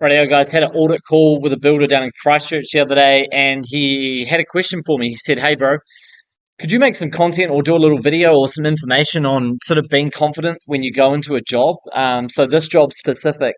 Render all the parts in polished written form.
Rightio, guys. Had an audit call with a builder down in Christchurch the other day, and he had a question for me. He said, "Hey, bro, could you make some content or do a little video or some information on sort of being confident when you go into a job?" So this job specific,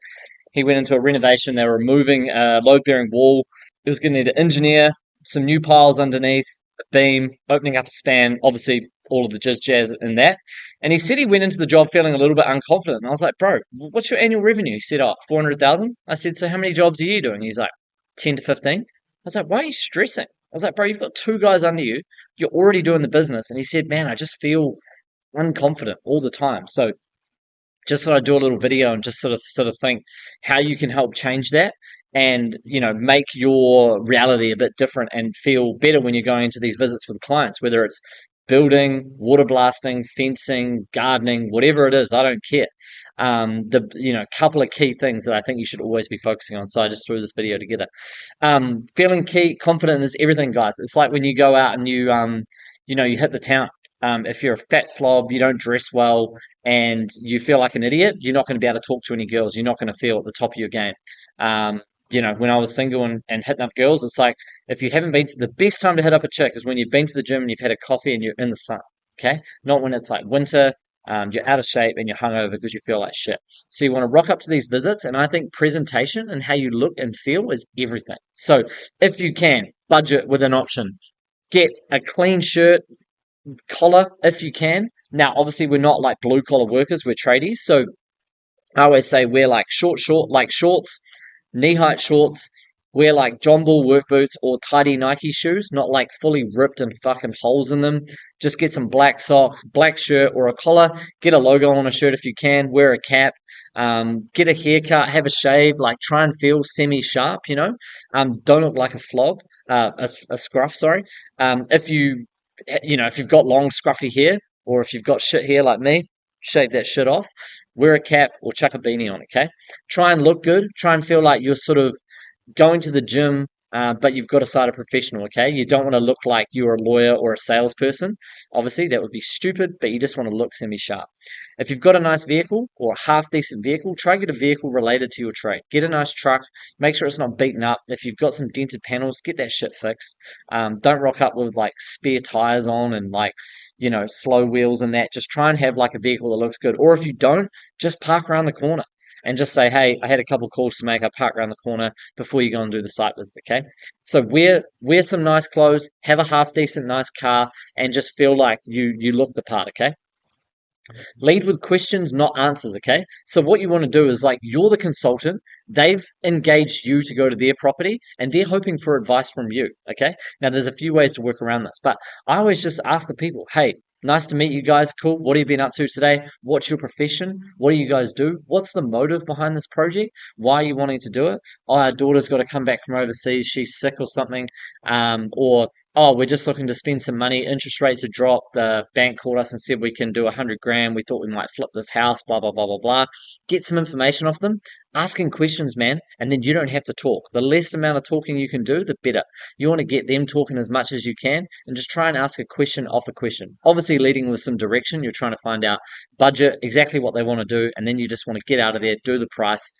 he went into a renovation. They were removing a load-bearing wall. It was going to need an engineer, some new piles underneath, a beam, opening up a span, obviously all of the jizz jazz in that. And he said he went into the job feeling a little bit unconfident. And I was like, "Bro, what's your annual revenue?" He said, "Oh, 400,000." I said, "So how many jobs are you doing?" He's like, 10 to 15. I was like, "Why are you stressing?" I was like, "Bro, you've got two guys under you. You're already doing the business." And he said, "Man, I just feel unconfident all the time." So just thought I'd do a little video and just sort of think how you can help change that and make your reality a bit different and feel better when you're going into these visits with clients, whether it's building, water blasting, fencing, gardening, whatever it is. I don't care. The couple of key things that I think you should always be focusing on. So I just threw this video together. Feeling key confident is everything, guys. It's like when you go out and you hit the town. If you're a fat slob, you don't dress well, and you feel like an idiot, you're not going to be able to talk to any girls. You're not going to feel at the top of your game. When I was single and hitting up girls, it's like if you haven't been to the best time to hit up a chick is when you've been to the gym and you've had a coffee and you're in the sun. Okay, not when it's like winter. You're out of shape and you're hungover because you feel like shit. So you want to rock up to these visits, and I think presentation and how you look and feel is everything. So if you can, budget with an option. Get a clean shirt, collar if you can. Now, obviously, we're not like blue collar workers, we're tradies. So I always say wear like like shorts, knee height shorts, wear like John Bull work boots or tidy Nike shoes, not like fully ripped and fucking holes in them. Just get some black socks, black shirt or a collar, get a logo on a shirt if you can, wear a cap, get a haircut, have a shave, like try and feel semi sharp. Don't look like a flob, a scruff, sorry. If you've got long scruffy hair or if you've got shit hair like me, shave that shit off, wear a cap or chuck a beanie on, okay? Try and look good, try and feel like you're sort of going to the gym, but you've got a side of professional, okay? You don't want to look like you're a lawyer or a salesperson. Obviously, that would be stupid, but you just want to look semi-sharp. If you've got a nice vehicle or a half-decent vehicle, try and get a vehicle related to your trade. Get a nice truck. Make sure it's not beaten up. If you've got some dented panels, get that shit fixed. Don't rock up with like spare tires on and slow wheels and that. Just try and have like a vehicle that looks good. Or if you don't, just park around the corner and just say, "Hey, I had a couple of calls to make. I park around the corner," before you go and do the site visit, okay? So wear some nice clothes, have a half decent nice car, and just feel like you look the part, okay? Lead with questions, not answers, okay? So what you want to do is like you're the consultant, they've engaged you to go to their property, and they're hoping for advice from you, okay? Now there's a few ways to work around this, but I always just ask the people, "Hey, nice to meet you guys. Cool. What have you been up to today? What's your profession? What do you guys do? What's the motive behind this project? Why are you wanting to do it? Oh, our daughter's got to come back from overseas. She's sick or something. Or oh, we're just looking to spend some money. Interest rates have dropped. The bank called us and said we can do 100 grand. We thought we might flip this house. Blah blah blah blah blah." Get some information off them. Asking questions, man, and then you don't have to talk. The less amount of talking you can do, the better. You want to get them talking as much as you can, and just try and ask a question off a question. Obviously, leading with some direction. You're trying to find out budget, exactly what they want to do, and then you just want to get out of there, do the price.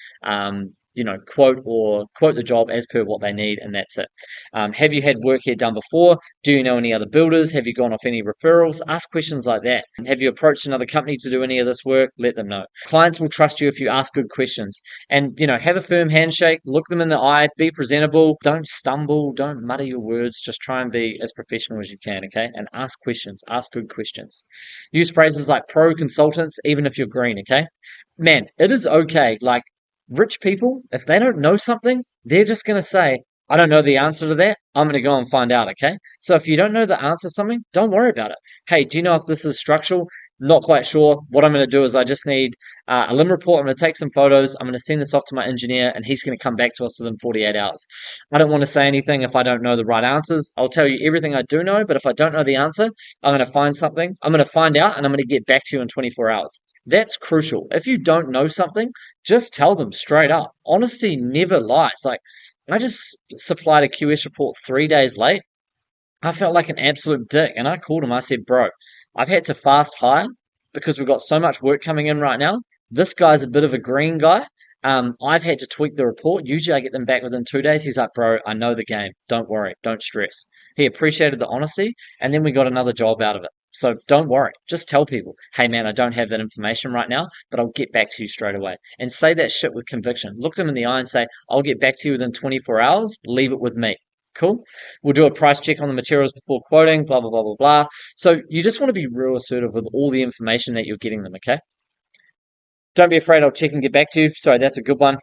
Quote the job as per what they need, and that's it. Have you had work here done before? Do you know any other builders? Have you gone off any referrals? Ask questions like that. Have you approached another company to do any of this work? Let them know. Clients will trust you if you ask good questions. And, have a firm handshake, look them in the eye, be presentable, don't stumble, don't mutter your words, just try and be as professional as you can, okay? And ask questions, ask good questions. Use phrases like pro consultants, even if you're green, okay? Man, it is okay. Like, rich people, if they don't know something, they're just going to say, "I don't know the answer to that. I'm going to go and find out," okay? So if you don't know the answer to something, don't worry about it. "Hey, do you know if this is structural? Not quite sure. What I'm going to do is I just need a limb report. I'm going to take some photos. I'm going to send this off to my engineer, and he's going to come back to us within 48 hours. I don't want to say anything if I don't know the right answers. I'll tell you everything I do know, but if I don't know the answer, I'm going to find something. I'm going to find out, and I'm going to get back to you in 24 hours. That's crucial. If you don't know something, just tell them straight up. Honesty never lies. Like, I just supplied a QS report 3 days late. I felt like an absolute dick, and I called him. I said, "Bro, I've had to fast hire because we've got so much work coming in right now. This guy's a bit of a green guy. I've had to tweak the report. Usually I get them back within 2 days. He's like, bro, I know the game. Don't worry. Don't stress. He appreciated the honesty, and then we got another job out of it. So don't worry. Just tell people, hey man, I don't have that information right now, but I'll get back to you straight away. And say that shit with conviction. Look them in the eye and say, I'll get back to you within 24 hours. Leave it with me. Cool. We'll do a price check on the materials before quoting, blah, blah, blah, blah, blah. So you just want to be real assertive with all the information that you're getting them, okay? Don't be afraid, I'll check and get back to you. Sorry, that's a good one.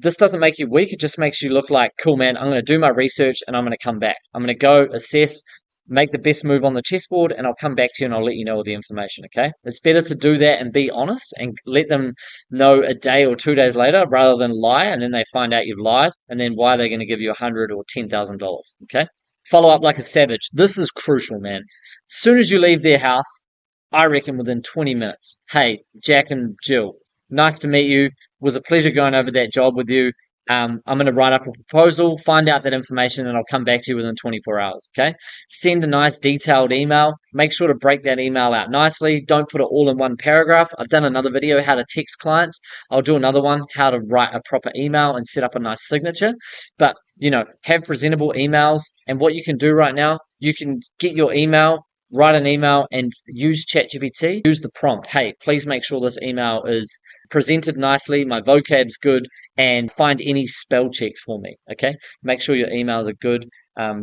This doesn't make you weak. It just makes you look like, cool, man, I'm going to do my research and I'm going to come back. I'm going to go assess, make the best move on the chessboard, and I'll come back to you and I'll let you know all the information, okay? It's better to do that and be honest and let them know a day or 2 days later rather than lie, and then they find out you've lied, and then why they're going to give you $100 or $10,000, okay? Follow up like a savage. This is crucial, man. As soon as you leave their house, I reckon within 20 minutes, hey, Jack and Jill, nice to meet you. Was a pleasure going over that job with you. I'm going to write up a proposal, find out that information, and I'll come back to you within 24 hours. Okay. Send a nice detailed email. Make sure to break that email out nicely. Don't put it all in one paragraph. I've done another video, how to text clients. I'll do another one, how to write a proper email and set up a nice signature. But, have presentable emails. And what you can do right now, you can get your email, write an email and use ChatGPT. Use the prompt. Hey, please make sure this email is presented nicely, my vocab's good, and find any spell checks for me. Okay. Make sure your emails are good.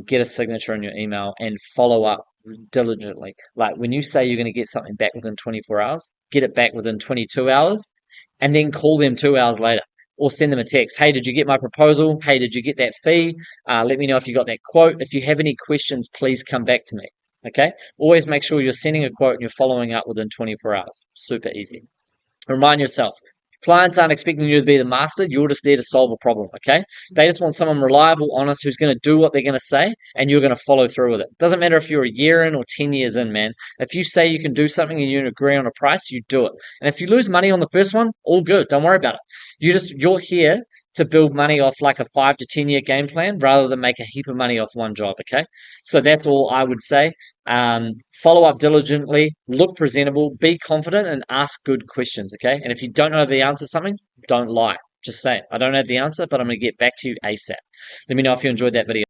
Get a signature on your email and follow up diligently. Like when you say you're going to get something back within 24 hours, get it back within 22 hours and then call them 2 hours later. Or send them a text. Hey, did you get my proposal? Hey, did you get that fee? Let me know if you got that quote. If you have any questions, please come back to me. Okay? Always make sure you're sending a quote and you're following up within 24 hours. Super easy. Remind yourself, clients aren't expecting you to be the master. You're just there to solve a problem, okay? They just want someone reliable, honest, who's going to do what they're going to say, and you're going to follow through with it. Doesn't matter if you're a year in or 10 years in, man. If you say you can do something and you agree on a price, you do it. And if you lose money on the first one, all good. Don't worry about it. You're here to build money off like a 5 to 10 year game plan rather than make a heap of money off one job, okay? So that's all I would say. Follow up diligently, look presentable, be confident, and ask good questions, okay? And if you don't know the answer to something, don't lie. Just say, I don't have the answer, but I'm going to get back to you ASAP. Let me know if you enjoyed that video.